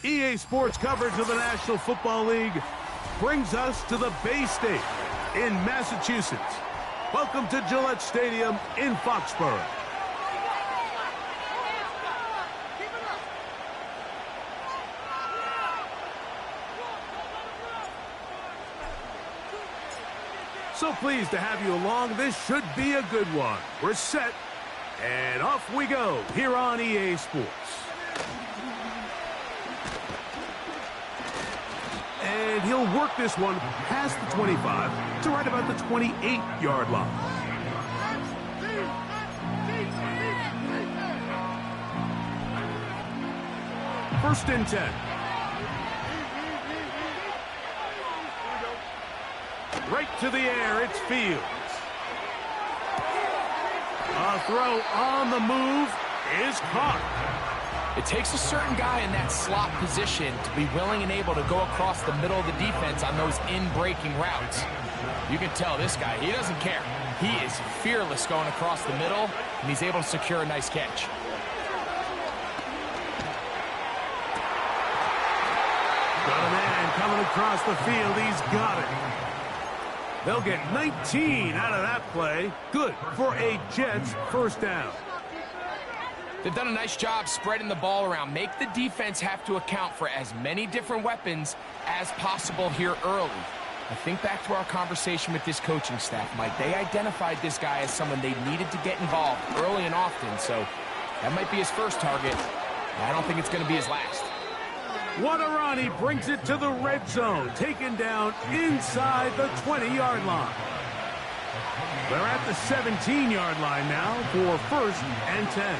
EA Sports coverage of the National Football League brings us to the Bay State in Massachusetts. Welcome to Gillette Stadium in Foxborough. So pleased to have you along. This should be a good one. We're set, and off we go here on EA Sports. And he'll work this one past the 25 to right about the 28-yard line. First and 10. Right to the air, it's Fields. A throw on the move is caught. It takes a certain guy in that slot position to be willing and able to go across the middle of the defense on those in-breaking routes. You can tell this guy, he doesn't care. He is fearless going across the middle, and he's able to secure a nice catch. Got a man coming across the field. He's got it. They'll get 19 out of that play. Good for a Jets first down. They've done a nice job spreading the ball around. Make the defense have to account for as many different weapons as possible here early. I think back to our conversation with this coaching staff, Mike. They identified this guy as someone they needed to get involved early and often, so that might be his first target. I don't think it's going to be his last. Wadarani brings it to the red zone, taken down inside the 20-yard line. They're at the 17-yard line now for first and 10.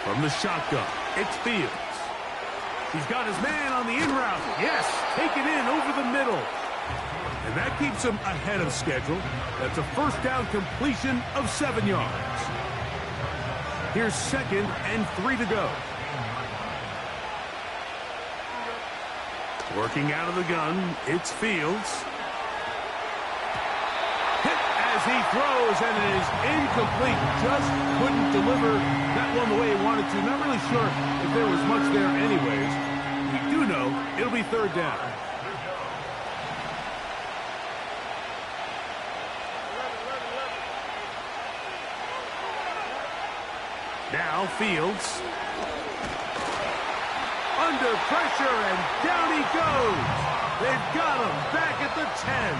From the shotgun, it's Fields. He's got his man on the in route. Yes, taken in over the middle. And that keeps him ahead of schedule. That's a first down completion of 7 yards. Here's 2nd and 3 to go. Working out of the gun, it's Fields. Hit as he throws, and it is incomplete. Just couldn't deliver that one the way he wanted to. Not really sure if there was much there anyways. We do know it'll be 3rd down. Now Fields. Under pressure, and down he goes. They've got him back at the 10.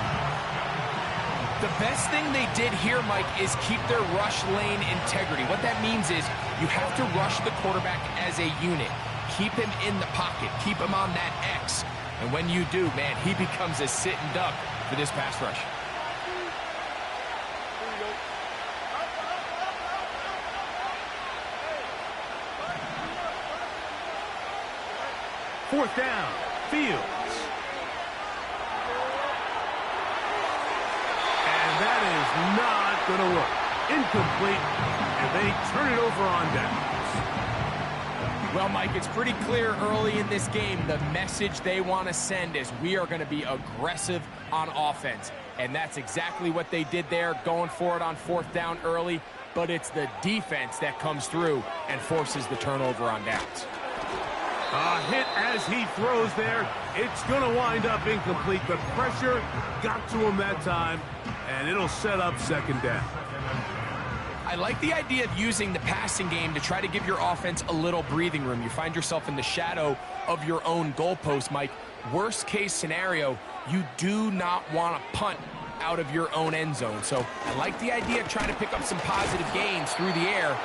The best thing they did here, Mike, is keep their rush lane integrity. What that means is you have to rush the quarterback as a unit. Keep him in the pocket. Keep him on that X. And when you do, man, he becomes a sitting duck for this pass rush. Fourth down, Fields. And that is not going to work. Incomplete, and they turn it over on downs. Well, Mike, it's pretty clear early in this game the message they want to send is we are going to be aggressive on offense. And that's exactly what they did there, going for it on 4th down early. But it's the defense that comes through and forces the turnover on downs. A hit as he throws there. It's going to wind up incomplete. The pressure got to him that time, and it'll set up 2nd down. I like the idea of using the passing game to try to give your offense a little breathing room. You find yourself in the shadow of your own goalpost, Mike. Worst case scenario, you do not want to punt out of your own end zone. So I like the idea of trying to pick up some positive gains through the air.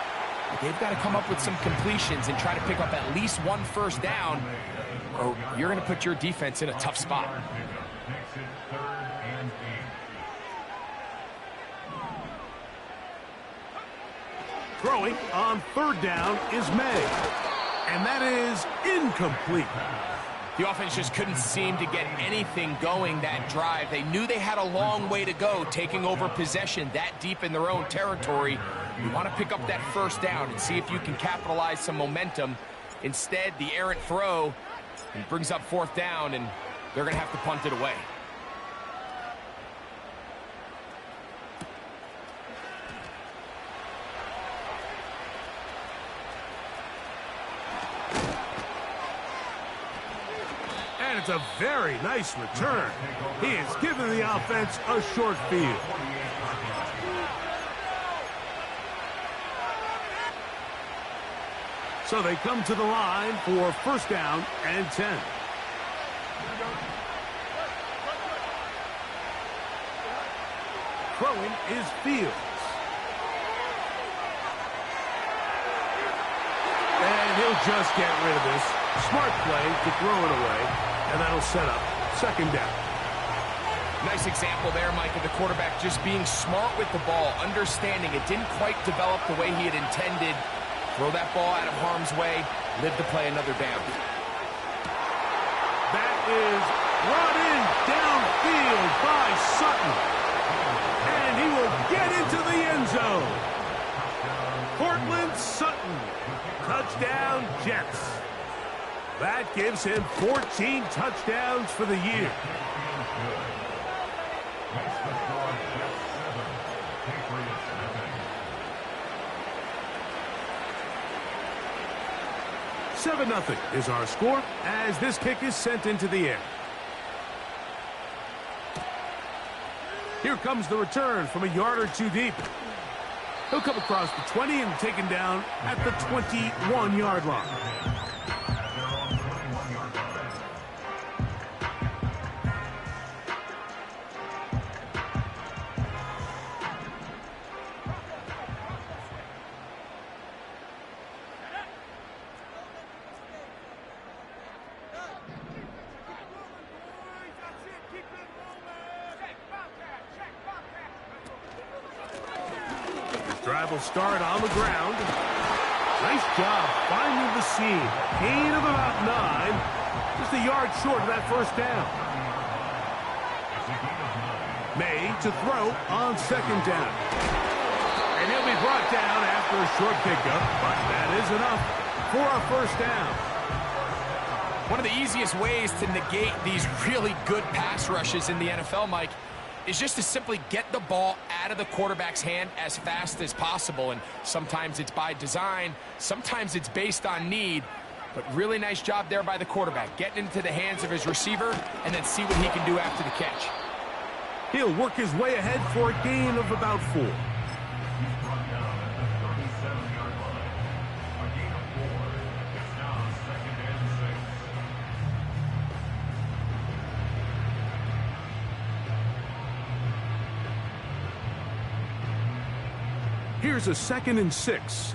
They've got to come up with some completions and try to pick up at least 1 first down, or you're going to put your defense in a tough spot. Throwing on 3rd down is May, and that is incomplete. The offense just couldn't seem to get anything going that drive. They knew they had a long way to go, taking over possession that deep in their own territory. You want to pick up that first down and see if you can capitalize some momentum. Instead, the errant throw brings up 4th down, and they're going to have to punt it away. That's a very nice return. He is giving the offense a short field. So they come to the line for first down and 10. Throwing is Fields. And he'll just get rid of this. Smart play to throw it away, and that'll set up second down. Nice example there, Mike, of the quarterback just being smart with the ball, understanding it didn't quite develop the way he had intended. Throw that ball out of harm's way, live to play another down. That is brought in downfield by Sutton. And he will get into the end zone. Courtland Sutton. Touchdown, Jets. That gives him 14 touchdowns for the year. Seven 0 is our score as this kick is sent into the air. Here comes the return from a yard or two deep. He'll come across the 20 and taken down at the 21-yard line. Drive will start on the ground. Nice job finding the seam. Gain of about 9. Just a yard short of that first down. May to throw on second down. And he'll be brought down after a short pickup, but that is enough for a first down. One of the easiest ways to negate these really good pass rushes in the NFL, Mike, is just to simply get the ball out of the quarterback's hand as fast as possible. And sometimes it's by design, sometimes it's based on need. But really nice job there by the quarterback, getting into the hands of his receiver and then see what he can do after the catch. He'll work his way ahead for a gain of about 4. Here's a 2nd and 6.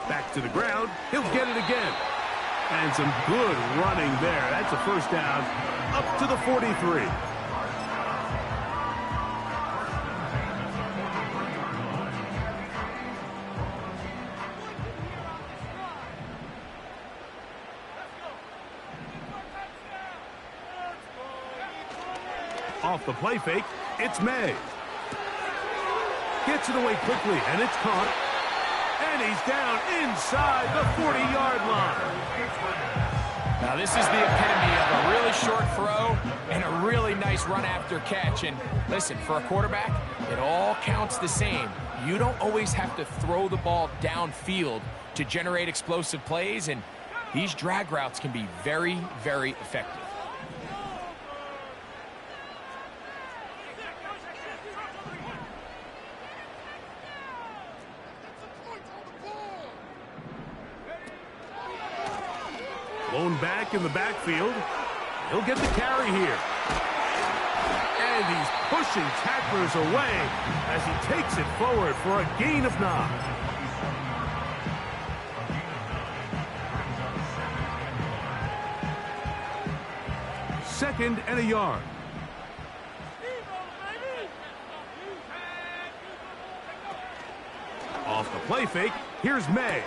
Back to the ground. He'll get it again. And some good running there. That's a first down up to the 43. Off the play fake, it's May. Gets it away quickly, and it's caught. And he's down inside the 40-yard line. Now, this is the epitome of a really short throw and a really nice run after catch. And listen, for a quarterback, it all counts the same. You don't always have to throw the ball downfield to generate explosive plays, and these drag routes can be very, very effective. Blown back in the backfield. He'll get the carry here. And he's pushing tacklers away as he takes it forward for a gain of 9. Second and a yard. Off the play fake, here's May.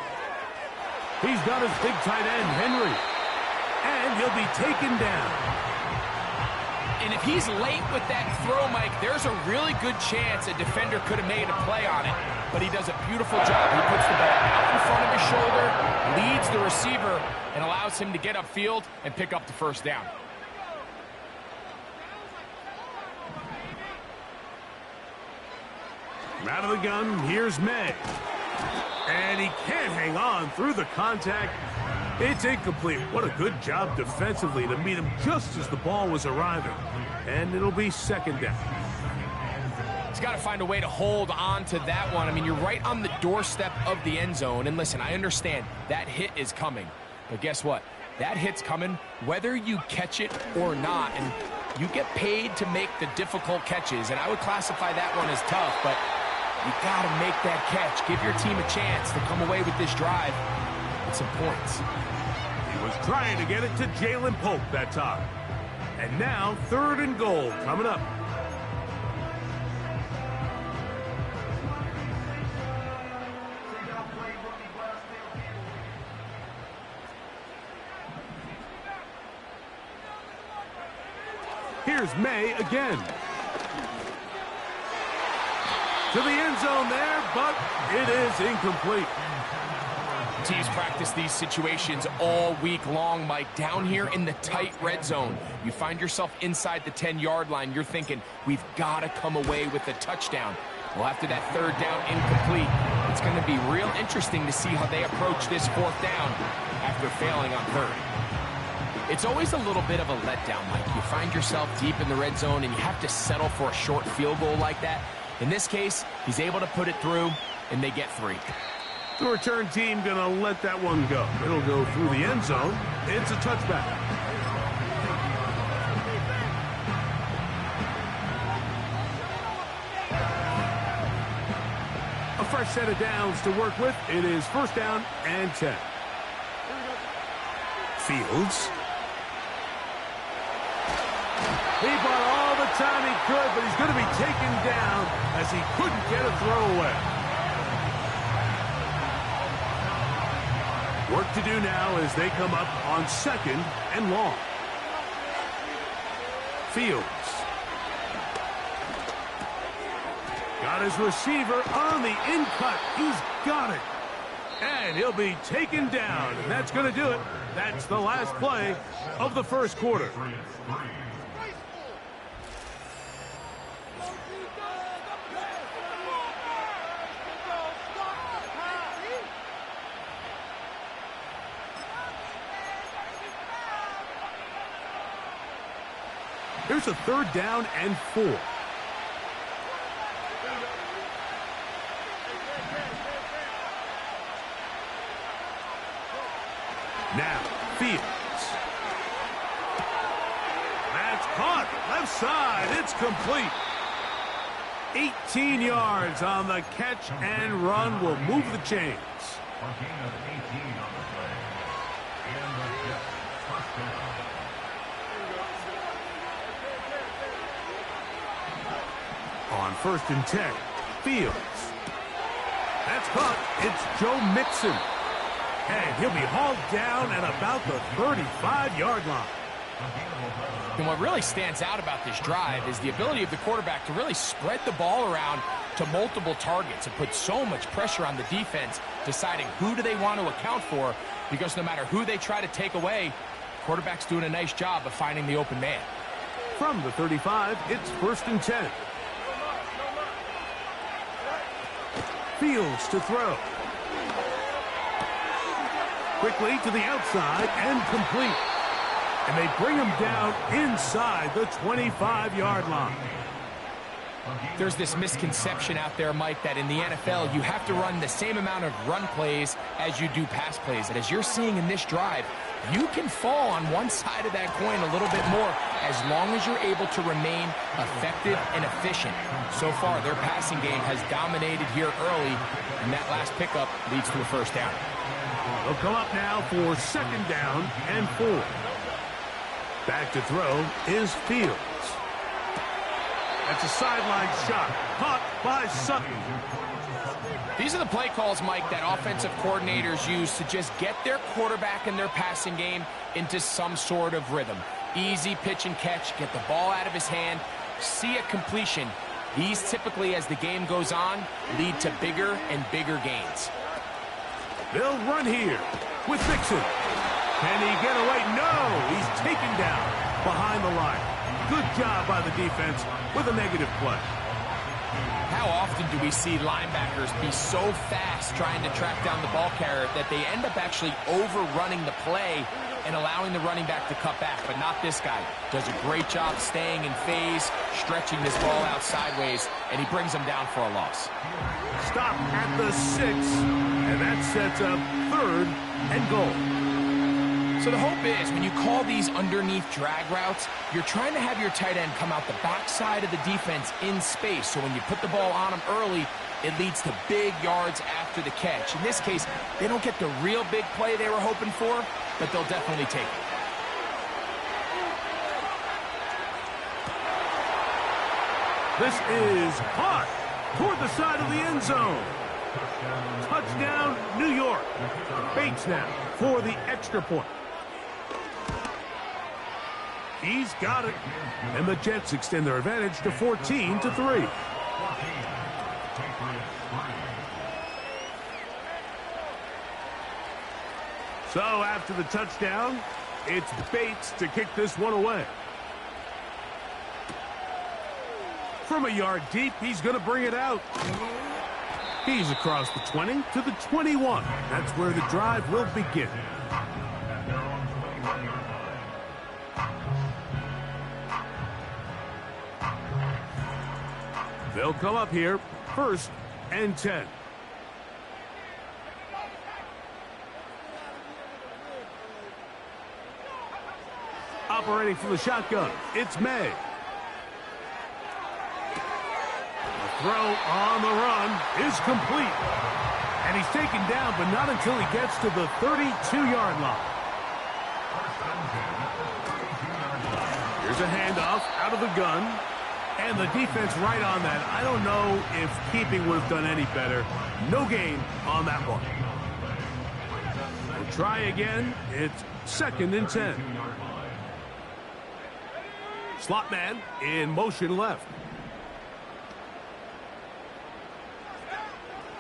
He's got his big tight end, Henry. And he'll be taken down. And if he's late with that throw, Mike, there's a really good chance a defender could have made a play on it. But he does a beautiful job. He puts the ball out in front of his shoulder, leads the receiver, and allows him to get upfield and pick up the first down. Out of the gun, here's May. And he can't hang on through the contact. It's incomplete. What a good job defensively to meet him just as the ball was arriving. And it'll be second down. He's got to find a way to hold on to that one. I mean, you're right on the doorstep of the end zone. And listen, I understand that hit is coming. But guess what? That hit's coming whether you catch it or not. And you get paid to make the difficult catches. And I would classify that one as tough, but you got to make that catch. Give your team a chance to come away with this drive with some points. He was trying to get it to Jalen Pope that time. And now, 3rd and goal coming up. Here's May again. To the end zone there, but it is incomplete. Teams practice these situations all week long, Mike. Down here in the tight red zone, you find yourself inside the 10-yard line. You're thinking, we've got to come away with a touchdown. Well, after that 3rd down incomplete, it's going to be real interesting to see how they approach this 4th down after failing on 3rd. It's always a little bit of a letdown, Mike. You find yourself deep in the red zone, and you have to settle for a short field goal like that. In this case, he's able to put it through, and they get 3. The return team going to let that one go. It'll go through the end zone. It's a touchback. A fresh set of downs to work with. It is 1st down and 10. Fields. He bought all the time he could, but he's going to be taken down as he couldn't get a throw away. Work to do now as they come up on 2nd and long. Fields. Got his receiver on the in-cut. He's got it. And he'll be taken down. And that's going to do it. That's the last play of the 1st quarter. Here's a 3rd down and 4. Now, Fields. That's caught. Left side. It's complete. 18 yards on the catch and run will move the chains. On 1st and 10, Fields. That's caught. It's Joe Mixon. And he'll be hauled down at about the 35-yard line. And what really stands out about this drive is the ability of the quarterback to really spread the ball around to multiple targets and put so much pressure on the defense, deciding who do they want to account for, because no matter who they try to take away, quarterback's doing a nice job of finding the open man. From the 35, it's 1st and 10. Fields to throw. Quickly to the outside and complete. And they bring him down inside the 25-yard line. There's this misconception out there, Mike, that in the NFL you have to run the same amount of run plays as you do pass plays. And as you're seeing in this drive, you can fall on one side of that coin a little bit more as long as you're able to remain effective and efficient. So far, their passing game has dominated here early, and that last pickup leads to a 1st down. They'll come up now for 2nd down and 4. Back to throw is Fields. That's a sideline shot. Caught by Sutton. These are the play calls, Mike, that offensive coordinators use to just get their quarterback and their passing game into some sort of rhythm. Easy pitch and catch, get the ball out of his hand, see a completion. These typically, as the game goes on, lead to bigger and bigger gains. They'll run here with Mixon. Can he get away? No! He's taken down behind the line. Good job by the defense with a negative play. How often do we see linebackers be so fast trying to track down the ball carrier that they end up actually overrunning the play and allowing the running back to cut back? But not this guy. Does a great job staying in phase, stretching this ball out sideways, and he brings him down for a loss. Stop at the 6, and that sets up 3rd and goal. So the hope is when you call these underneath drag routes, you're trying to have your tight end come out the backside of the defense in space. So when you put the ball on him early, it leads to big yards after the catch. In this case, they don't get the real big play they were hoping for, but they'll definitely take it. This is caught toward the side of the end zone. Touchdown, New York. Bates now for the extra point. He's got it. And the Jets extend their advantage to 14-3. So after the touchdown, it's Bates to kick this one away. From a yard deep, he's going to bring it out. He's across the 20 to the 21. That's where the drive will begin. They'll come up here, 1st and 10. Operating from the shotgun, it's May. The throw on the run is complete. And he's taken down, but not until he gets to the 32-yard line. Here's a handoff out of the gun. And the defense right on that. I don't know if keeping would have done any better. No gain on that one. We'll try again. It's 2nd and 10. Slot man in motion left.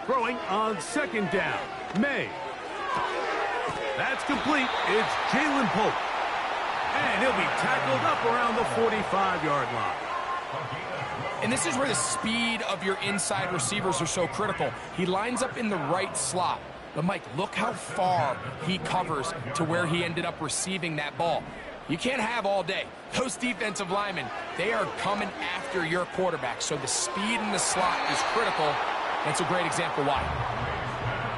Throwing on 2nd down. May. That's complete. It's Jalen Pope. And he'll be tackled up around the 45-yard line. And this is where the speed of your inside receivers are so critical. He lines up in the right slot. But, Mike, look how far he covers to where he ended up receiving that ball. You can't have all day. Those defensive linemen, they are coming after your quarterback. So the speed in the slot is critical. That's a great example why.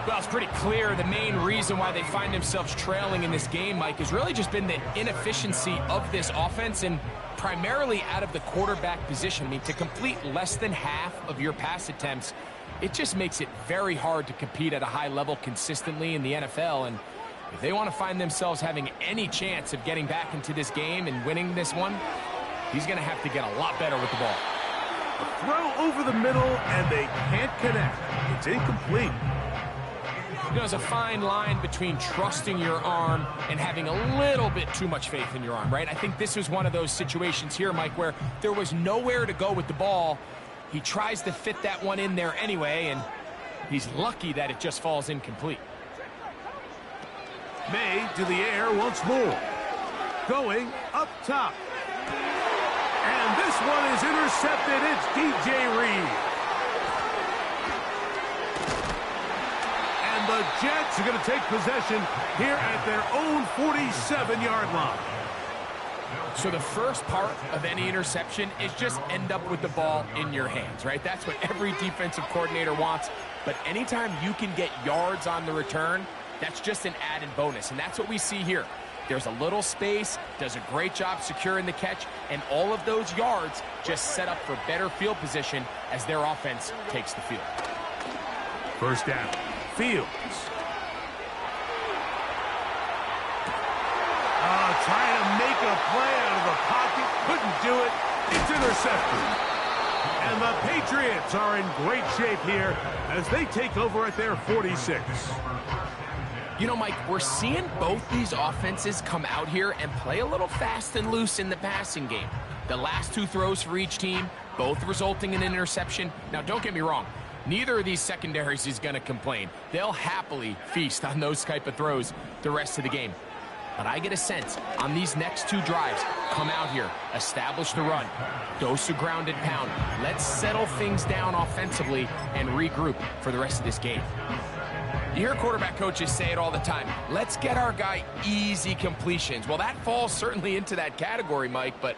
Well, it's pretty clear the main reason why they find themselves trailing in this game, Mike, has really just been the inefficiency of this offense and primarily out of the quarterback position. I mean, to complete less than half of your pass attempts, it just makes it very hard to compete at a high level consistently in the NFL. And if they want to find themselves having any chance of getting back into this game and winning this one, he's going to have to get a lot better with the ball. A throw over the middle, and they can't connect. It's incomplete. You know, there's a fine line between trusting your arm and having a little bit too much faith in your arm, right? I think this was one of those situations here, Mike, where there was nowhere to go with the ball. He tries to fit that one in there anyway, and he's lucky that it just falls incomplete. May to the air once more. Going up top. And this one is intercepted. It's DJ Reed. And the Jets are going to take possession here at their own 47-yard line. So the first part of any interception is just end up with the ball in your hands, right? That's what every defensive coordinator wants. But anytime you can get yards on the return, that's just an added bonus. And that's what we see here. There's a little space, does a great job securing the catch, and all of those yards just set up for better field position as their offense takes the field. First down, Fields. Trying to make a play out of the pocket, couldn't do it. It's intercepted. And the Patriots are in great shape here as they take over at their 46. You know, Mike, we're seeing both these offenses come out here and play a little fast and loose in the passing game. The last two throws for each team, both resulting in an interception. Now, don't get me wrong. Neither of these secondaries is going to complain. They'll happily feast on those type of throws the rest of the game. But I get a sense on these next 2 drives, come out here, establish the run, dose of ground and pound. Let's settle things down offensively and regroup for the rest of this game. You hear quarterback coaches say it all the time. Let's get our guy easy completions. Well, that falls certainly into that category, Mike, but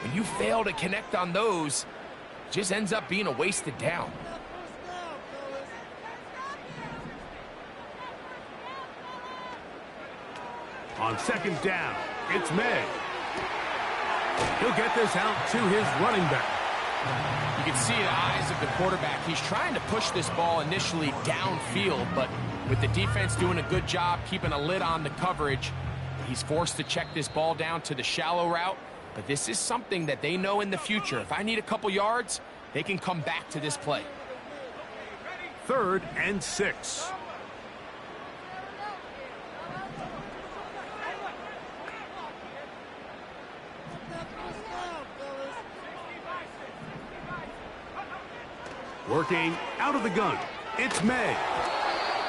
when you fail to connect on those, it just ends up being a wasted down. On second down, it's May. He'll get this out to his running back. You can see the eyes of the quarterback. He's trying to push this ball initially downfield, but with the defense doing a good job keeping a lid on the coverage, he's forced to check this ball down to the shallow route. But this is something that they know in the future. If I need a couple yards, they can come back to this play. 3rd and 6. Working out of the gun, it's May.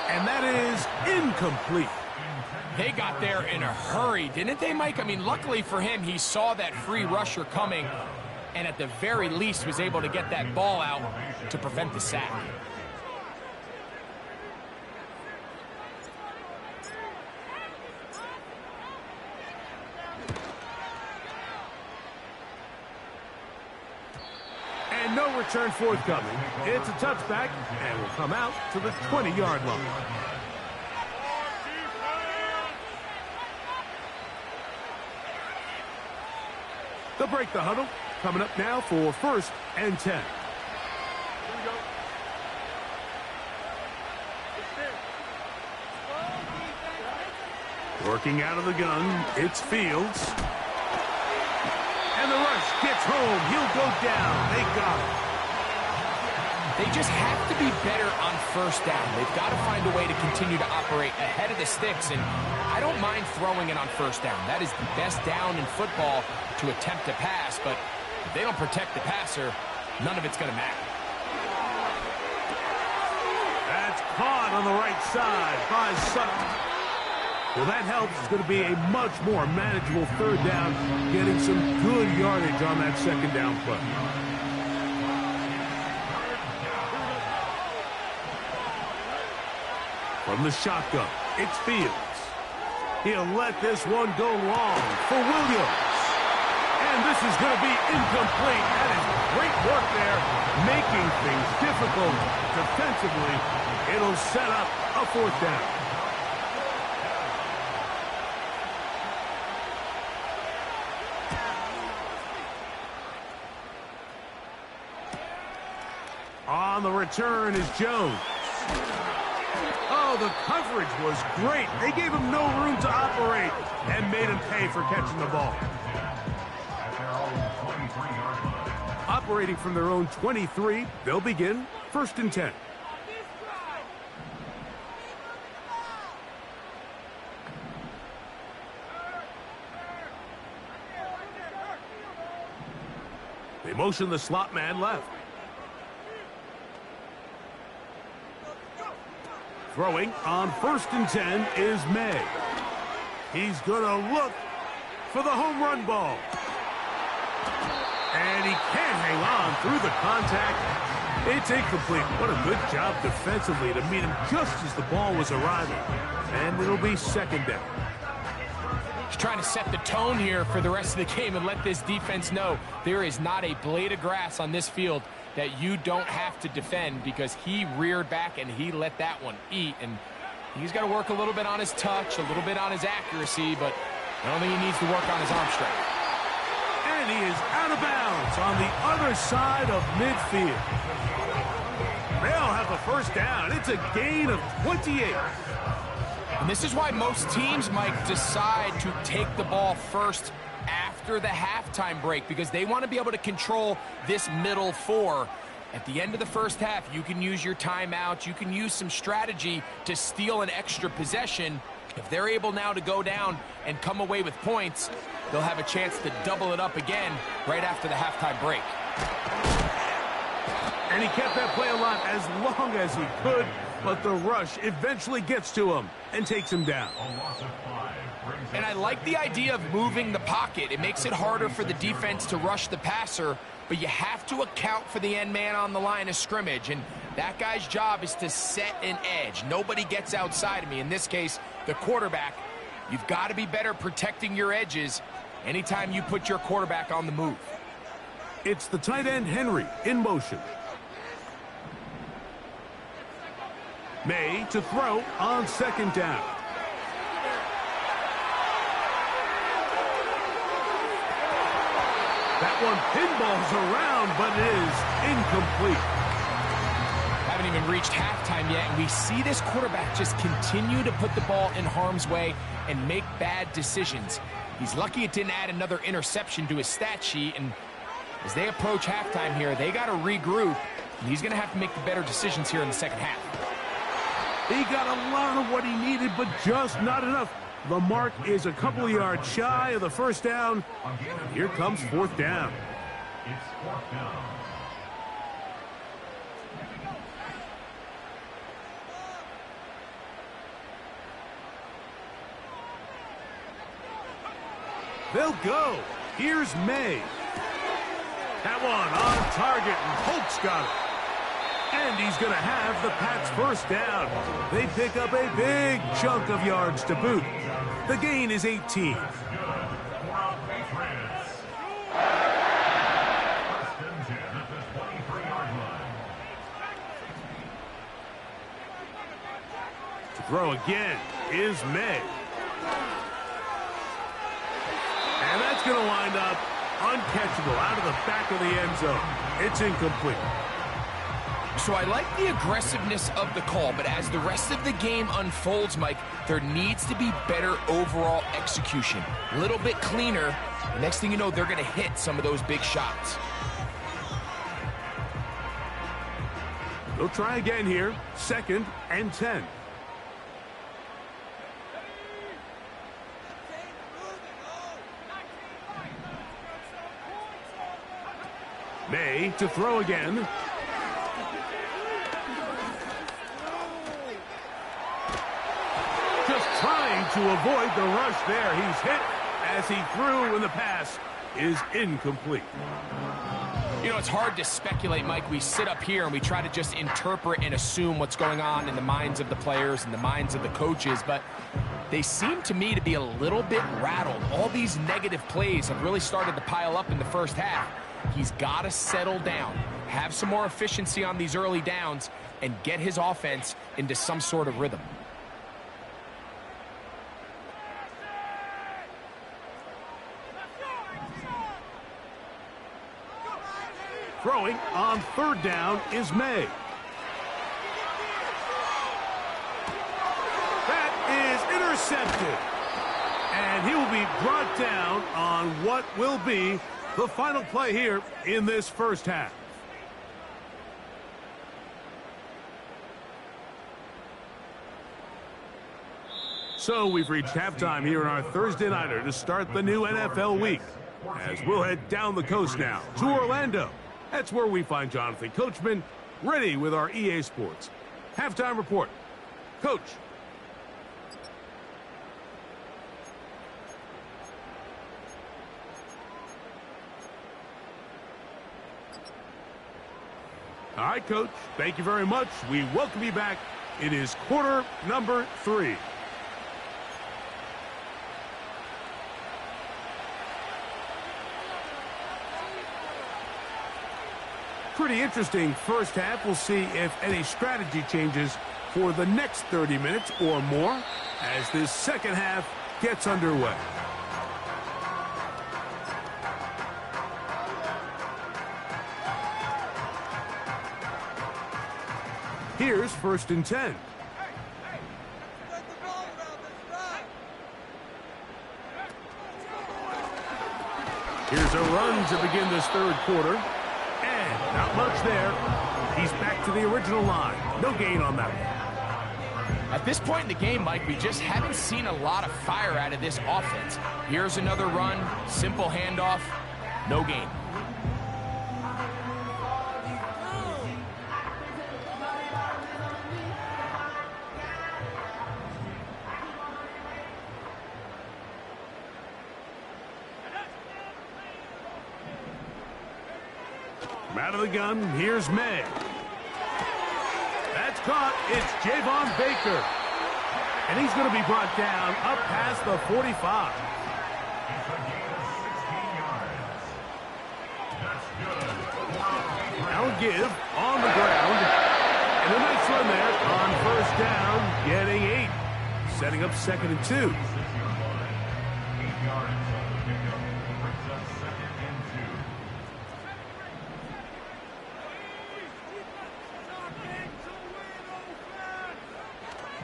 And that is incomplete. They got there in a hurry, didn't they, Mike? I mean, luckily for him, he saw that free rusher coming and at the very least was able to get that ball out to prevent the sack. And no return forthcoming. It's a touchback and will come out to the 20-yard line. They'll break the huddle. Coming up now for 1st and 10. Working out of the gun, it's Fields. And the rush gets home. He'll go down. They got it. They just have to be better on 1st down. They've got to find a way to continue to operate ahead of the sticks, and I don't mind throwing it on 1st down. That is the best down in football to attempt to pass, but if they don't protect the passer, none of it's going to matter. That's caught on the right side by Sutton. Well, that helps. It's going to be a much more manageable 3rd down, getting some good yardage on that 2nd down play. From the shotgun, it's Fields. He'll let this one go long for Williams. And this is going to be incomplete. That is great work there, making things difficult defensively. It'll set up a 4th down. On the return is Jones. Oh, the coverage was great. They gave him no room to operate and made him pay for catching the ball. Operating from their own 23, they'll begin 1st and 10. They motion the slot man left. Throwing on 1st and 10 is May. He's going to look for the home run ball. And he can't hang on through the contact. It's incomplete. What a good job defensively to meet him just as the ball was arriving. And it'll be 2nd down. He's trying to set the tone here for the rest of the game and let this defense know there is not a blade of grass on this field that you don't have to defend, because he reared back and he let that one eat. And he's got to work a little bit on his touch, a little bit on his accuracy, but I don't think he needs to work on his arm strength. And he is out of bounds on the other side of midfield. They'll have a 1st down. It's a gain of 28. And this is why most teams, Mike, decide to take the ball first after the halftime break, because they want to be able to control this middle 4. At the end of the 1st half, you can use your timeouts, you can use some strategy to steal an extra possession. If they're able now to go down and come away with points, they'll have a chance to double it up again right after the halftime break. And he kept that play alive as long as he could, but the rush eventually gets to him and takes him down. And I like the idea of moving the pocket. It makes it harder for the defense to rush the passer, but you have to account for the end man on the line of scrimmage, and that guy's job is to set an edge. Nobody gets outside of me. In this case, the quarterback. You've got to be better protecting your edges anytime you put your quarterback on the move. It's the tight end, Henry, in motion. May to throw on second down. That one pinballs around, but it is incomplete. Haven't even reached halftime yet, and we see this quarterback just continue to put the ball in harm's way and make bad decisions. He's lucky it didn't add another interception to his stat sheet, and as they approach halftime here, they got to regroup, and he's going to have to make the better decisions here in the second half. He got a lot of what he needed, but just not enough. The mark is a couple of yards shy of the first down. Here comes fourth down. It's fourth down. They'll go. Here's May. That one on target, and Polk's got it. And he's going to have the Pats first down. They pick up a big chunk of yards to boot. The gain is 18. To throw again is May. And that's going to wind up uncatchable out of the back of the end zone. It's incomplete. So I like the aggressiveness of the call, but as the rest of the game unfolds, Mike, there needs to be better overall execution. A little bit cleaner. Next thing you know, they're going to hit some of those big shots. They'll try again here. 2nd and 10. May to throw again. Just trying to avoid the rush there. He's hit as he threw, and the pass is incomplete. You know, it's hard to speculate, Mike. We sit up here and we try to just interpret and assume what's going on in the minds of the players and the minds of the coaches, but they seem to me to be a little bit rattled. All these negative plays have really started to pile up in the first half. He's got to settle down, have some more efficiency on these early downs, and get his offense into some sort of rhythm. Throwing on third down is May. That is intercepted. And he will be brought down on what will be the final play here in this first half. So we've reached halftime here in our Thursday Nighter to start the new NFL week. As we'll head down the coast now to Orlando. That's where we find Jonathan Coachman ready with our EA Sports halftime report. Coach. All right, Coach. Thank you very much. We welcome you back. It is quarter number 3. Pretty interesting first half. We'll see if any strategy changes for the next 30 minutes or more as this second half gets underway. Here's 1st and 10. Here's a run to begin this third quarter. And not much there. He's back to the original line. No gain on that one. At this point in the game, Mike, we just haven't seen a lot of fire out of this offense. Here's another run, simple handoff, no gain. From out of the gun, here's May. That's caught. It's Javon Baker. And he's going to be brought down up past the 45. Now a give on the ground. And a nice run there on first down, getting 8. Setting up 2nd and 2.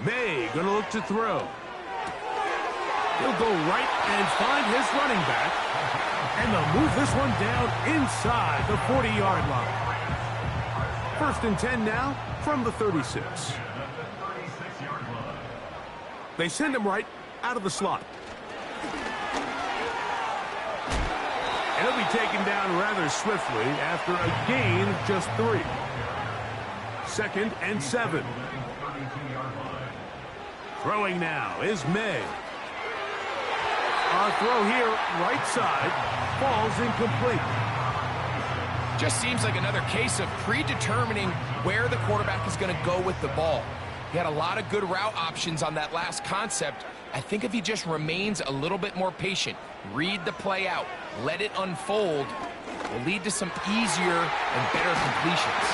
May going to look to throw. He'll go right and find his running back. And they'll move this one down inside the 40-yard line. 1st and 10 now from the 36. They send him right out of the slot. And he'll be taken down rather swiftly after a gain of just 3. 2nd and 7. Throwing now is May. A throw here, right side, falls incomplete. Just seems like another case of predetermining where the quarterback is going to go with the ball. He had a lot of good route options on that last concept. I think if he just remains a little bit more patient, read the play out, let it unfold, will lead to some easier and better completions.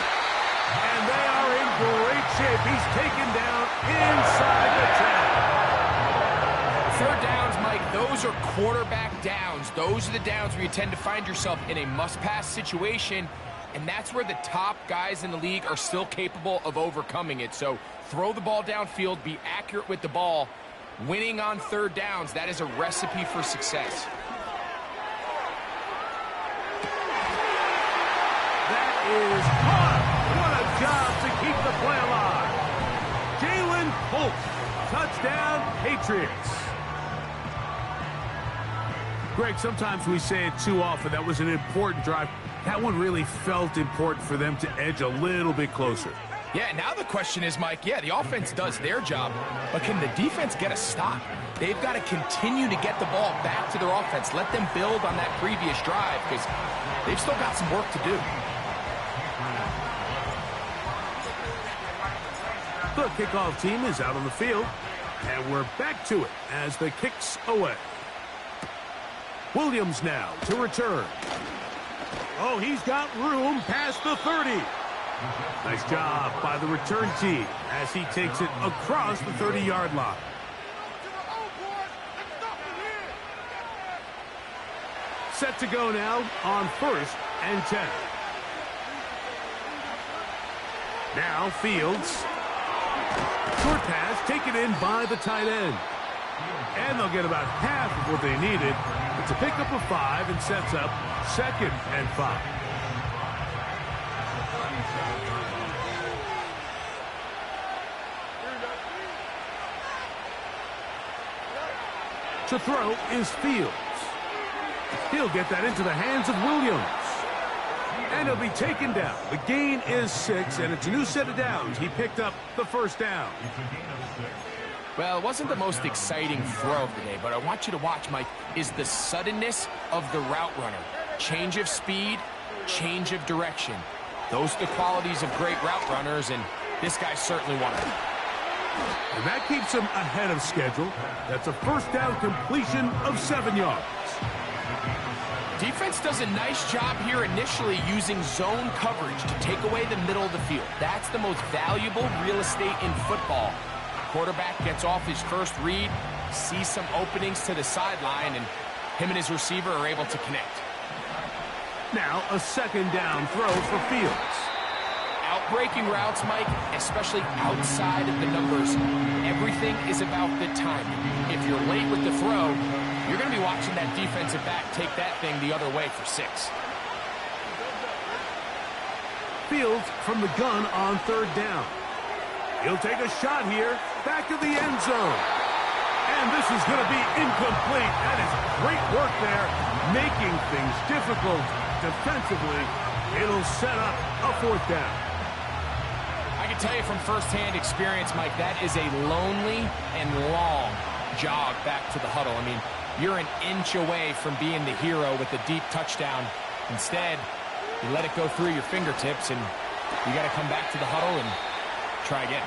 And they are in great shape. He's taken down inside the 10. 3rd downs, Mike, those are quarterback downs. Those are the downs where you tend to find yourself in a must-pass situation, and that's where the top guys in the league are still capable of overcoming it. So throw the ball downfield, be accurate with the ball. Winning on 3rd downs, that is a recipe for success. That is caught. What a job to keep the play alive. Jalen Holt, touchdown Patriots. Greg, sometimes we say it too often. That was an important drive. That one really felt important for them to edge a little bit closer. Yeah, now the question is, Mike, yeah, the offense does their job, but can the defense get a stop? They've got to continue to get the ball back to their offense. Let them build on that previous drive because they've still got some work to do. The kickoff team is out on the field, and we're back to it as the kick's away. Williams now to return. Oh, he's got room past the 30. Nice job by the return team as he takes it across the 30-yard line. Set to go now on 1st and 10. Now Fields. Short pass taken in by the tight end. And they'll get about half of what they needed. It's a pickup of 5 and sets up 2nd and 5. To throw is Fields. He'll get that into the hands of Williams. And he'll be taken down. The gain is 6, and it's a new set of downs. He picked up the 1st down. Well, it wasn't the most exciting throw of the day, but I want you to watch, Mike, is the suddenness of the route runner. Change of speed, change of direction. Those are the qualities of great route runners, and this guy's certainly one of them. And that keeps him ahead of schedule. That's a 1st down completion of 7 yards. Defense does a nice job here initially using zone coverage to take away the middle of the field. That's the most valuable real estate in football. Quarterback gets off his first read, sees some openings to the sideline, and him and his receiver are able to connect. Now a 2nd down throw for Fields. Outbreaking routes, Mike, especially outside of the numbers, everything is about the timing. If you're late with the throw, you're going to be watching that defensive back take that thing the other way for 6. Fields from the gun on 3rd down. He'll take a shot here, back of the end zone. And this is going to be incomplete. That is great work there, making things difficult defensively. It'll set up a 4th down. I can tell you from firsthand experience, Mike, that is a lonely and long jog back to the huddle. I mean, you're an inch away from being the hero with a deep touchdown. Instead, You let it go through your fingertips, and you got to come back to the huddle and try again.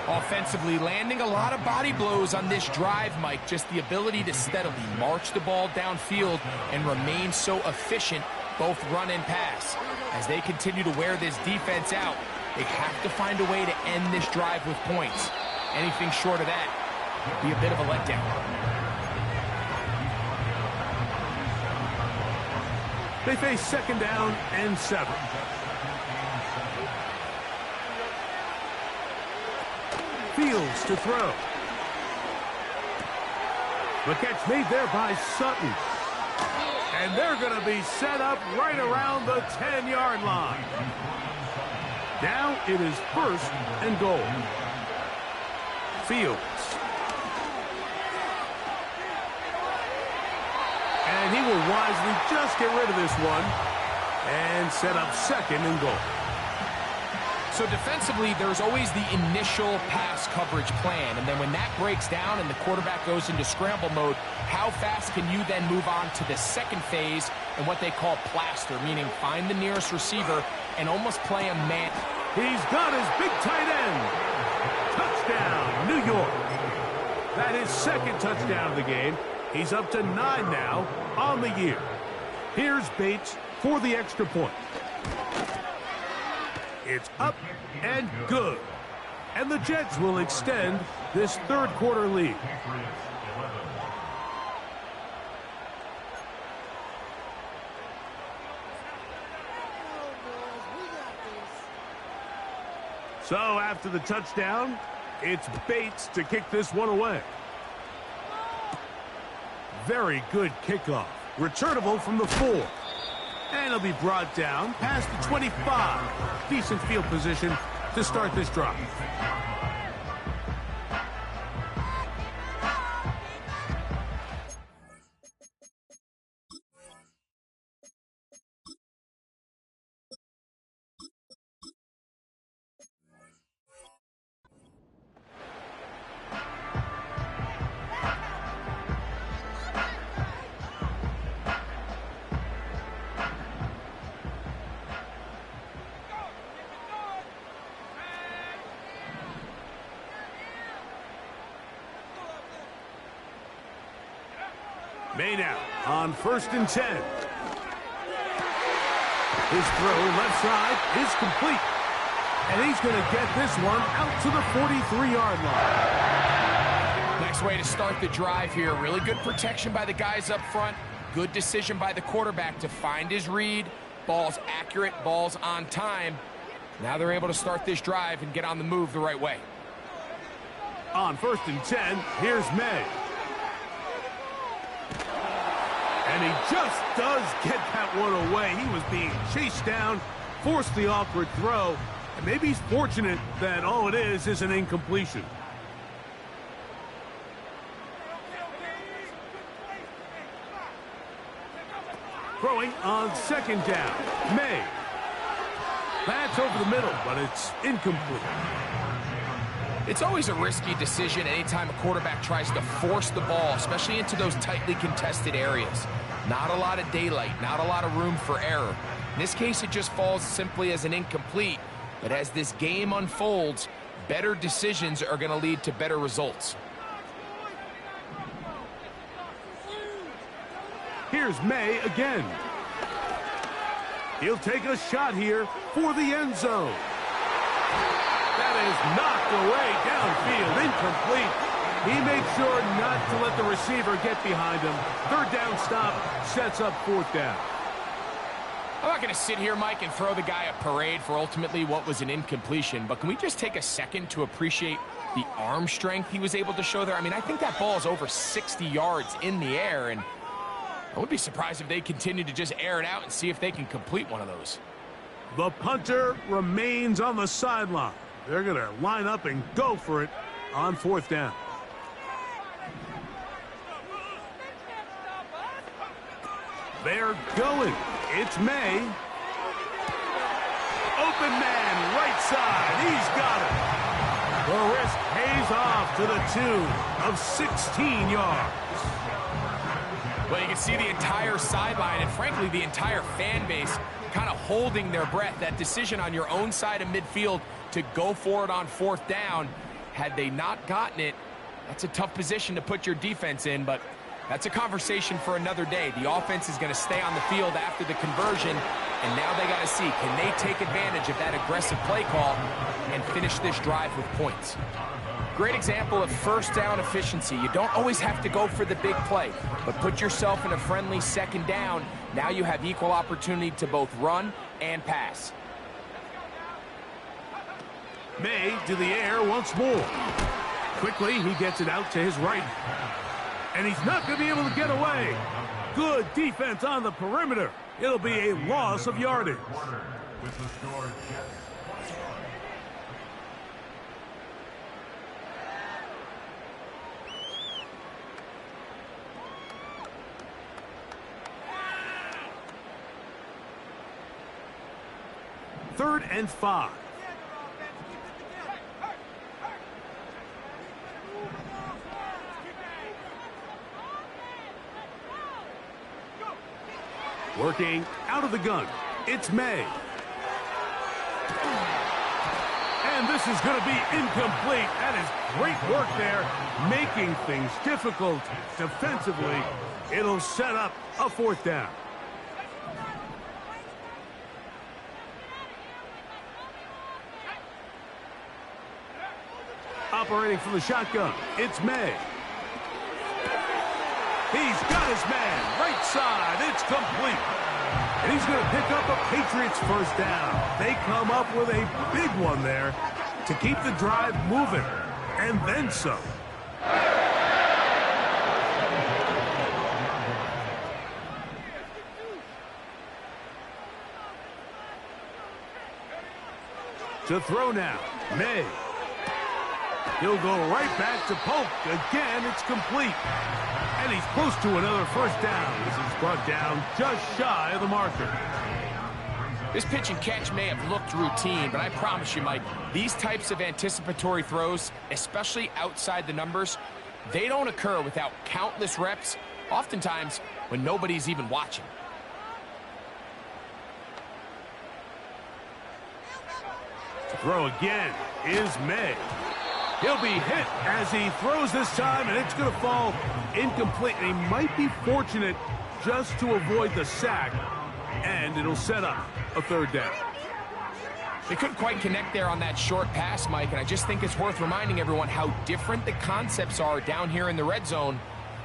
Offensively, landing a lot of body blows on this drive, Mike. Just the ability to steadily march the ball downfield and remain so efficient, both run and pass. As they continue to wear this defense out, they have to find a way to end this drive with points. Anything short of that would be a bit of a letdown. They face 2nd down and 7. Fields to throw. The catch made there by Sutton. And they're going to be set up right around the 10-yard line. Now it is 1st and goal. Fields. And he will wisely just get rid of this one and set up 2nd and goal. So defensively, there's always the initial pass coverage plan, and then when that breaks down and the quarterback goes into scramble mode, how fast can you then move on to the second phase and what they call plaster, meaning find the nearest receiver and almost play a man. He's got his big tight end. Touchdown, New York. That is 2nd touchdown of the game. He's up to 9 now on the year. Here's Bates for the extra point. It's up and good. And the Jets will extend this 3rd quarter lead. So after the touchdown, it's Bates to kick this one away. Very good kickoff. Returnable from the 4. And he'll be brought down past the 25. Decent field position to start this drive. May now on 1st and 10. His throw left side is complete. And he's going to get this one out to the 43-yard line. Nice way to start the drive here. Really good protection by the guys up front. Good decision by the quarterback to find his read. Ball's accurate, ball's on time. Now they're able to start this drive and get on the move the right way. On 1st and 10, here's May. And he just does get that one away. He was being chased down, forced the awkward throw, and maybe he's fortunate that all it is an incompletion. Throwing on 2nd down, May. That's over the middle, but it's incomplete. It's always a risky decision anytime a quarterback tries to force the ball, especially into those tightly contested areas. Not a lot of daylight, not a lot of room for error. In this case, it just falls simply as an incomplete. But as this game unfolds, better decisions are going to lead to better results. Here's May again. He'll take a shot here for the end zone. That is knocked away downfield, incomplete. He makes sure not to let the receiver get behind him. 3rd down stop sets up 4th down. I'm not going to sit here, Mike, and throw the guy a parade for ultimately what was an incompletion, but can we just take a second to appreciate the arm strength he was able to show there? I mean, I think that ball is over 60 yards in the air, and I would be surprised if they continue to just air it out and see if they can complete one of those. The punter remains on the sideline. They're going to line up and go for it on 4th down. They're going. It's May. Open man, right side. He's got it. The risk pays off to the tune of 16 yards. Well, you can see the entire sideline and, frankly, the entire fan base kind of holding their breath. That decision on your own side of midfield to go for it on 4th down, had they not gotten it, that's a tough position to put your defense in, but that's a conversation for another day. The offense is going to stay on the field after the conversion, and now they got to see, can they take advantage of that aggressive play call and finish this drive with points? Great example of 1st down efficiency. You don't always have to go for the big play, but put yourself in a friendly 2nd down. Now you have equal opportunity to both run and pass. May to the air once more. Quickly, he gets it out to his right. And he's not going to be able to get away. Good defense on the perimeter. It'll be a loss of yardage. With the score, Jets. Third and 5. Working out of the gun, it's May. And this is going to be incomplete. That is great work there, making things difficult defensively. It'll set up a 4th down. Operating from the shotgun, it's May. He's got his man, right side, it's complete. And he's going to pick up a Patriots 1st down. They come up with a big one there to keep the drive moving, and then some. To throw now, May. He'll go right back to Polk. Again, it's complete. And he's close to another 1st down. This is brought down just shy of the marker. This pitch and catch may have looked routine, but I promise you, Mike, these types of anticipatory throws, especially outside the numbers, they don't occur without countless reps, oftentimes when nobody's even watching. To throw again is May. He'll be hit as he throws this time, and it's going to fall incomplete. And he might be fortunate just to avoid the sack, and it'll set up a 3rd down. They couldn't quite connect there on that short pass, Mike, and I just think it's worth reminding everyone how different the concepts are down here in the red zone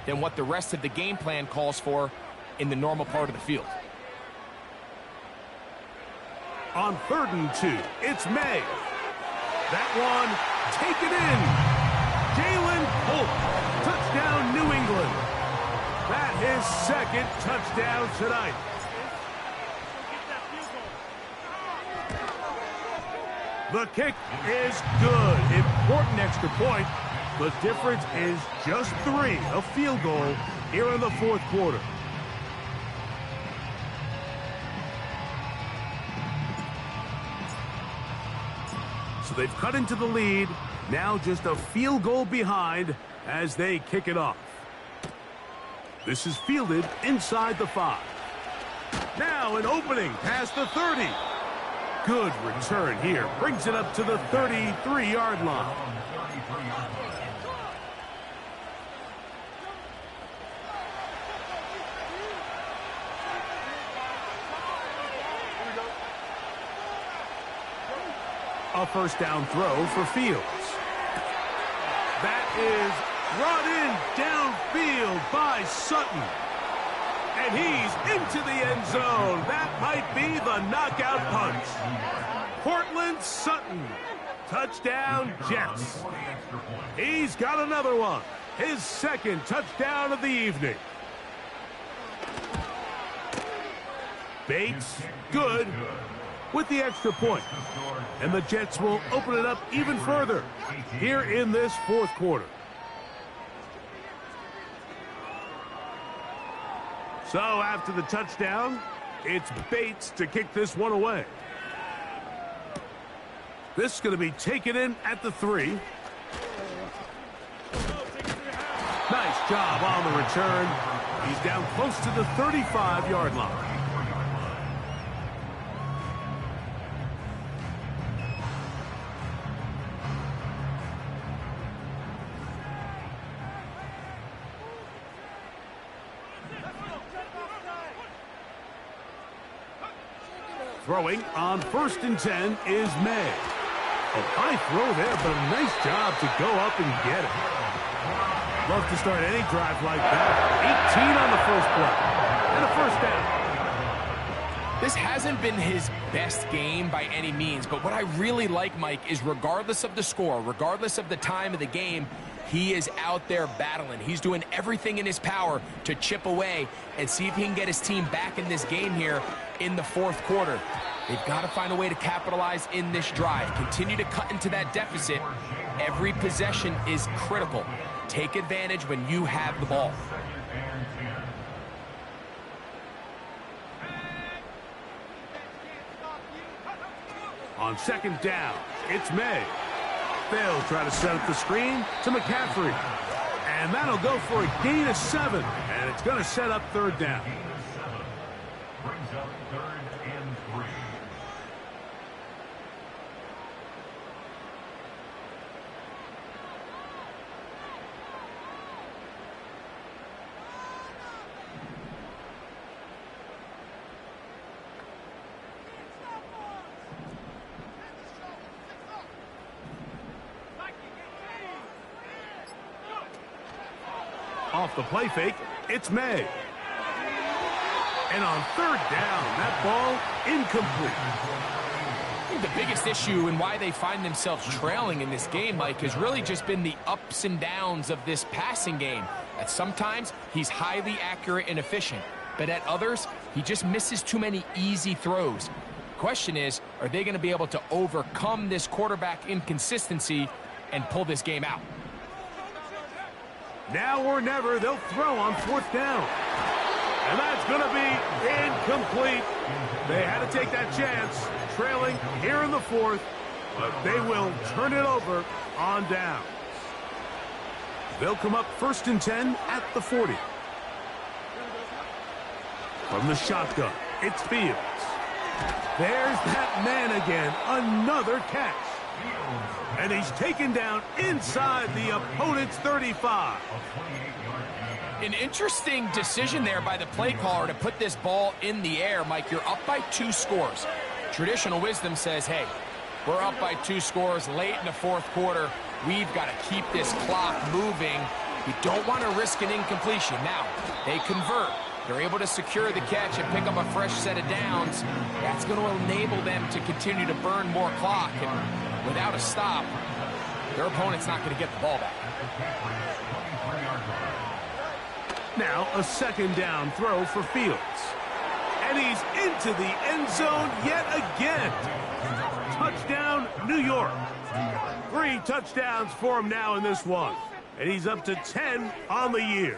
than what the rest of the game plan calls for in the normal part of the field. On 3rd and 2, it's May. That one, taken in. Jalen Polk, touchdown New England. That his 2nd touchdown tonight. The kick is good. Important extra point. The difference is just 3, a field goal here in the 4th quarter. So they've cut into the lead. Now just a field goal behind as they kick it off. This is fielded inside the 5. Now an opening past the 30. Good return here. Brings it up to the 33-yard line. A 1st down throw for Fields. That is brought in downfield by Sutton. And he's into the end zone. That might be the knockout punch. Courtland Sutton. Touchdown, Jets. He's got another one. His 2nd touchdown of the evening. Bates, good, with the extra point. And the Jets will open it up even further here in this 4th quarter. So after the touchdown, it's Bates to kick this one away. This is going to be taken in at the 3. Nice job on the return. He's down close to the 35-yard line. Throwing on 1st and 10 is May. A high throw there, but a nice job to go up and get it. Love to start any drive like that. 18 on the first play. And a first down. This hasn't been his best game by any means, but what I really like, Mike, is regardless of the score, regardless of the time of the game, he is out there battling. He's doing everything in his power to chip away and see if he can get his team back in this game here in the 4th quarter. They've got to find a way to capitalize in this drive. Continue to cut into that deficit. Every possession is critical. Take advantage when you have the ball. On 2nd down, it's May. They'll try to set up the screen to McCaffrey. And that'll go for a gain of 7. And it's going to set up 3rd down. Brings up 3rd and 3. Off the play fake, it's May. And on 3rd down, that ball incomplete. I think the biggest issue and why they find themselves trailing in this game, Mike, has really just been the ups and downs of this passing game. At sometimes, he's highly accurate and efficient, but at others, he just misses too many easy throws. Question is, are they going to be able to overcome this quarterback inconsistency and pull this game out? Now or never, they'll throw on 4th down. And that's going to be incomplete. They had to take that chance, trailing here in the 4th, but they will turn it over on down. They'll come up 1st and 10 at the 40. From the shotgun, it's Fields. There's that man again, another catch. And he's taken down inside the opponent's 35. An interesting decision there by the play caller to put this ball in the air. Mike, you're up by 2 scores. Traditional wisdom says, hey, we're up by 2 scores late in the 4th quarter. We've got to keep this clock moving. You don't want to risk an incompletion. Now, they convert. They're able to secure the catch and pick up a fresh set of downs. That's going to enable them to continue to burn more clock. And without a stop, their opponent's not going to get the ball back. Now a 2nd down throw for Fields. And he's into the end zone yet again. Touchdown, New York. 3 touchdowns for him now in this one. And he's up to 10 on the year.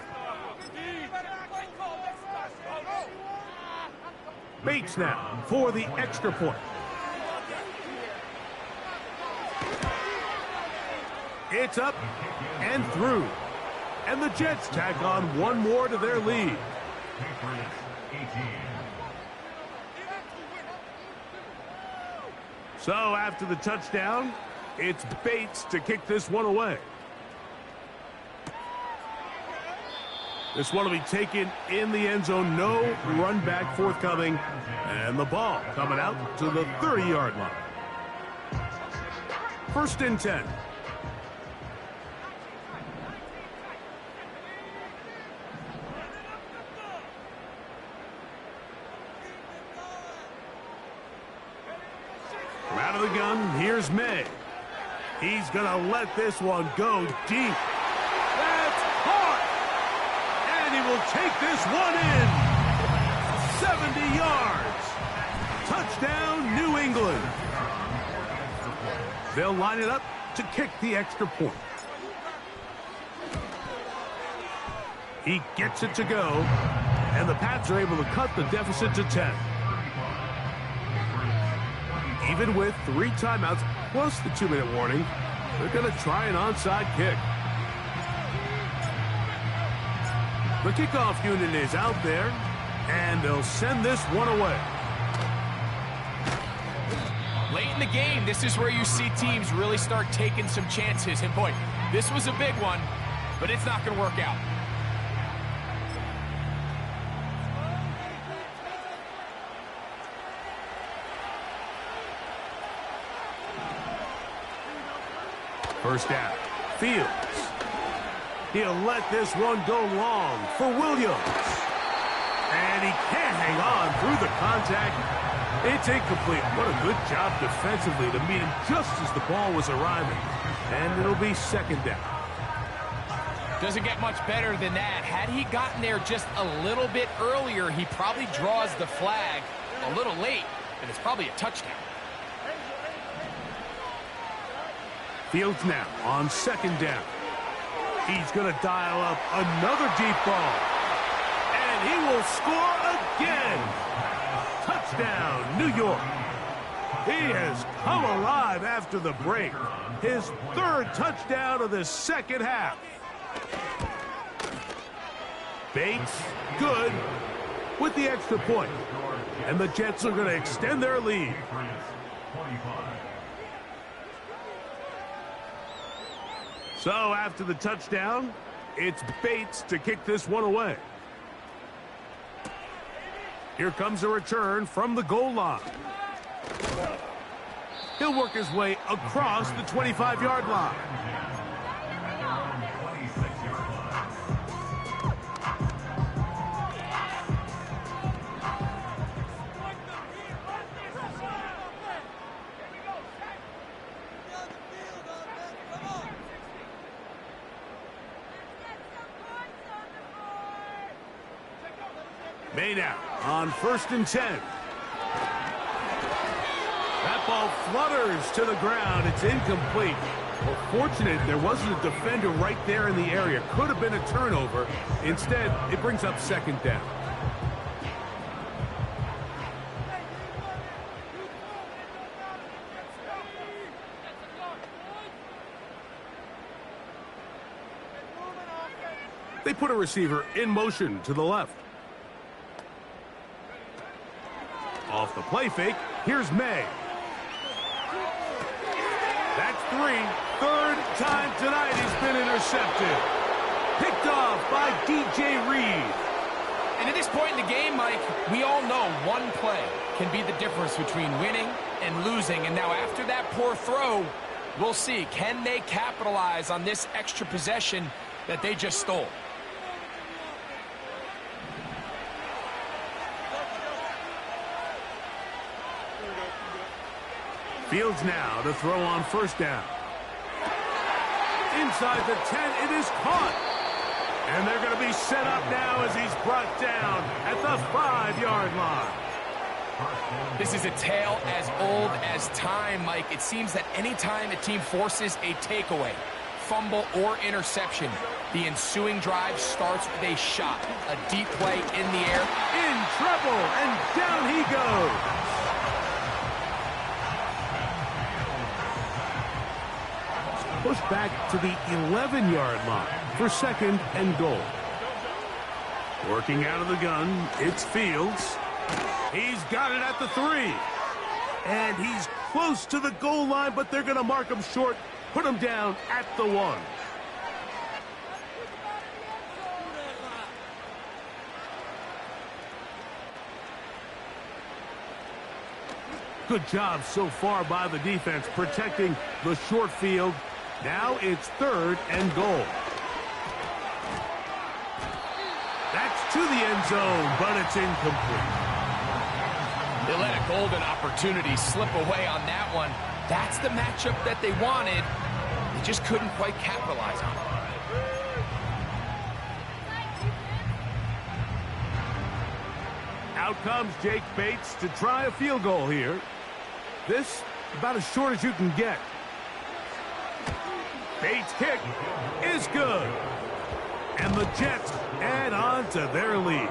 Bates now for the extra point. It's up and through. And the Jets tack on 1 more to their lead. So after the touchdown, it's Bates to kick this one away. This one will be taken in the end zone. No run back forthcoming. And the ball coming out to the 30-yard line. 1st and 10. From out of the gun, here's May. He's going to let this one go deep. That's hard. And he will take this one in. 70 yards. Touchdown, New England. They'll line it up to kick the extra point. He gets it to go. And the Pats are able to cut the deficit to 10. Even with 3 timeouts plus the 2-minute warning, they're going to try an onside kick. The kickoff unit is out there, and they'll send this one away. Late in the game, this is where you see teams really start taking some chances. And boy, this was a big one, but it's not going to work out. First down, Fields. He'll let this one go long for Williams. And he can't hang on through the contact. It's incomplete. What a good job defensively to meet him just as the ball was arriving. And it'll be second down. Doesn't get much better than that. Had he gotten there just a little bit earlier, he probably draws the flag a little late, and it's probably a touchdown. Fields now on second down. He's going to dial up another deep ball. And he will score again. Touchdown, New York. He has come alive after the break. His third touchdown of the second half. Bates, good, with the extra point. And the Jets are going to extend their lead. So after the touchdown, it's Bates to kick this one away. Here comes a return from the goal line. He'll work his way across the 25-yard line. May now on 1st and 10. That ball flutters to the ground. It's incomplete. Well, fortunate there wasn't a defender right there in the area. Could have been a turnover. Instead, it brings up second down. They put a receiver in motion to the left. Off the play fake, here's May. That's three. Third time tonight he's been intercepted. Picked off by DJ Reed. And at this point in the game, Mike, we all know one play can be the difference between winning and losing. And now after that poor throw, we'll see. Can they capitalize on this extra possession that they just stole? Fields now to throw on first down. Inside the 10, it is caught. And they're going to be set up now as he's brought down at the 5-yard line. This is a tale as old as time, Mike. It seems that anytime a team forces a takeaway, fumble, or interception, the ensuing drive starts with a shot, a deep play in the air. In trouble, and down he goes. Pushed back to the 11-yard line for second and goal. Working out of the gun, it's Fields. He's got it at the 3. And he's close to the goal line, but they're going to mark him short, put him down at the 1. Good job so far by the defense protecting the short field. Now it's third and goal. That's to the end zone, but it's incomplete. They let a golden opportunity slip away on that one. That's the matchup that they wanted. They just couldn't quite capitalize on it. Out comes Jake Bates to try a field goal here. This about as short as you can get. Bates' kick is good. And the Jets add on to their lead.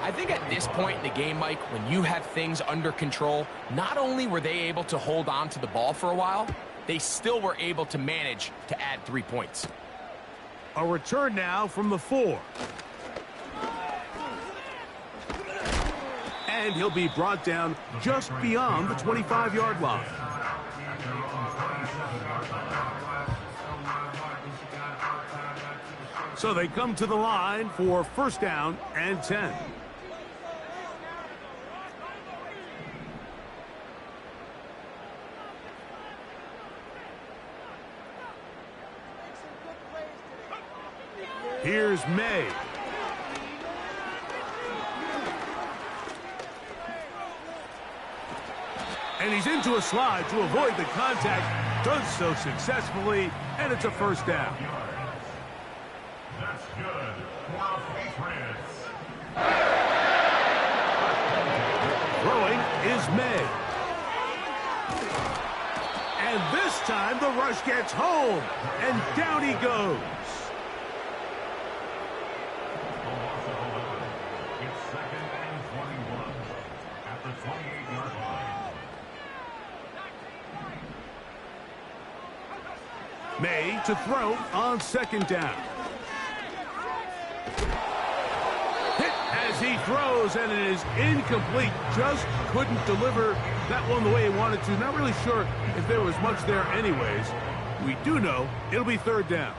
I think at this point in the game, Mike, when you have things under control, not only were they able to hold on to the ball for a while, they still were able to manage to add 3 points. A return now from the 4. And he'll be brought down just beyond the 25-yard line. So they come to the line for first down and 10. Here's May. And he's into a slide to avoid the contact. Does so successfully, and it's a first down. That's good for Patriots. Throwing is May. And this time the rush gets home, and down he goes. It's 2nd and 21 at the 28-yard line. May to throw on second down. Hit as he throws, and it is incomplete. Just couldn't deliver that one the way he wanted to. Not really sure if there was much there anyways. We do know it'll be third down.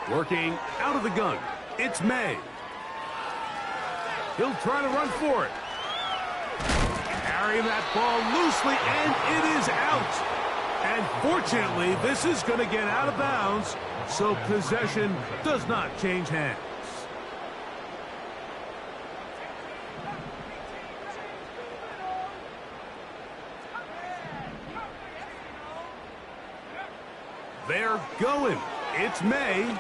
Working out of the gun, it's May. He'll try to run for it. Carry that ball loosely, and it is out. And fortunately, this is going to get out of bounds, so possession does not change hands. They're going. It's May.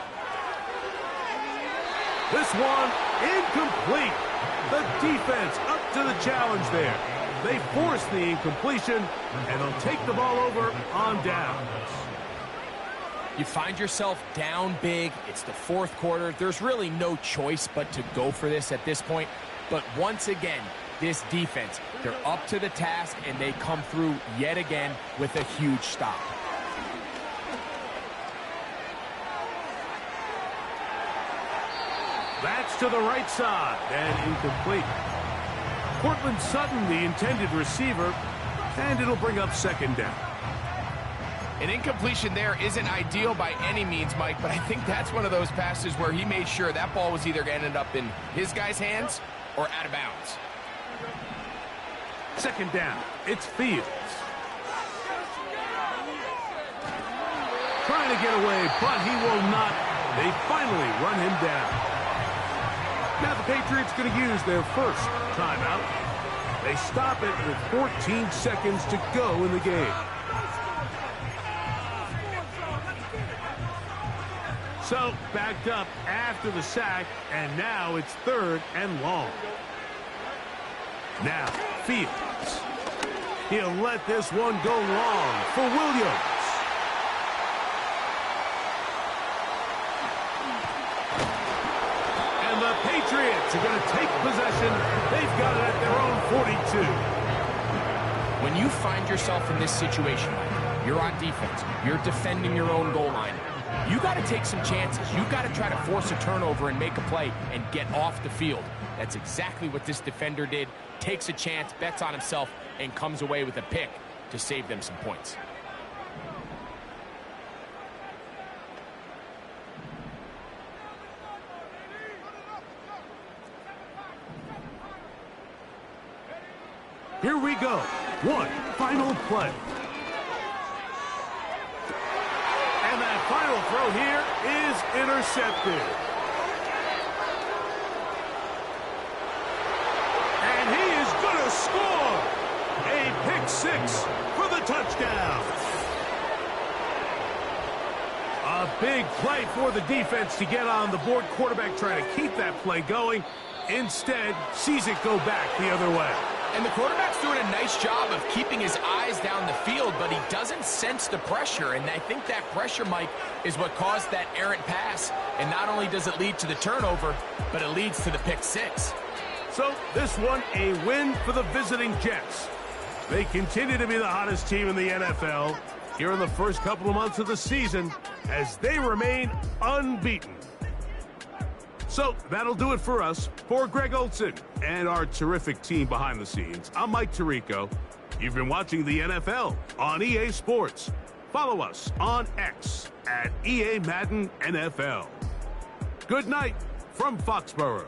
This one incomplete. The defense up to the challenge there. They force the incompletion, and they'll take the ball over on downs. You find yourself down big. It's the fourth quarter. There's really no choice but to go for this at this point. But once again, this defense, they're up to the task, and they come through yet again with a huge stop. That's to the right side and incomplete. Cortland Sutton, the intended receiver, and it'll bring up second down. An incompletion there isn't ideal by any means, Mike, but I think that's one of those passes where he made sure that ball was either going to end up in his guy's hands or out of bounds. Second down, it's Fields. Trying to get away, but he will not. They finally run him down. Now the Patriots going to use their first timeout. They stop it with 14 seconds to go in the game. So backed up after the sack, and now it's third and long. Now Fields. He'll let this one go long for Williams. The Patriots are going to take possession. They've got it at their own 42. When you find yourself in this situation, you're on defense, you're defending your own goal line, you got to take some chances. You got to try to force a turnover and make a play and get off the field. That's exactly what this defender did. Takes a chance, bets on himself, and comes away with a pick to save them some points. Here we go. One final play. And that final throw here is intercepted. And he is going to score. A pick six for the touchdown. A big play for the defense to get on the board. Quarterback trying to keep that play going. Instead, sees it go back the other way. And the quarterback's doing a nice job of keeping his eyes down the field, but he doesn't sense the pressure. And I think that pressure, Mike, is what caused that errant pass. And not only does it lead to the turnover, but it leads to the pick six. So this one, a win for the visiting Jets. They continue to be the hottest team in the NFL here in the first couple of months of the season as they remain unbeaten. So that'll do it for us. For Greg Olsen and our terrific team behind the scenes, I'm Mike Tirico. You've been watching the NFL on EA Sports. Follow us on X at EA Madden NFL. Good night from Foxborough.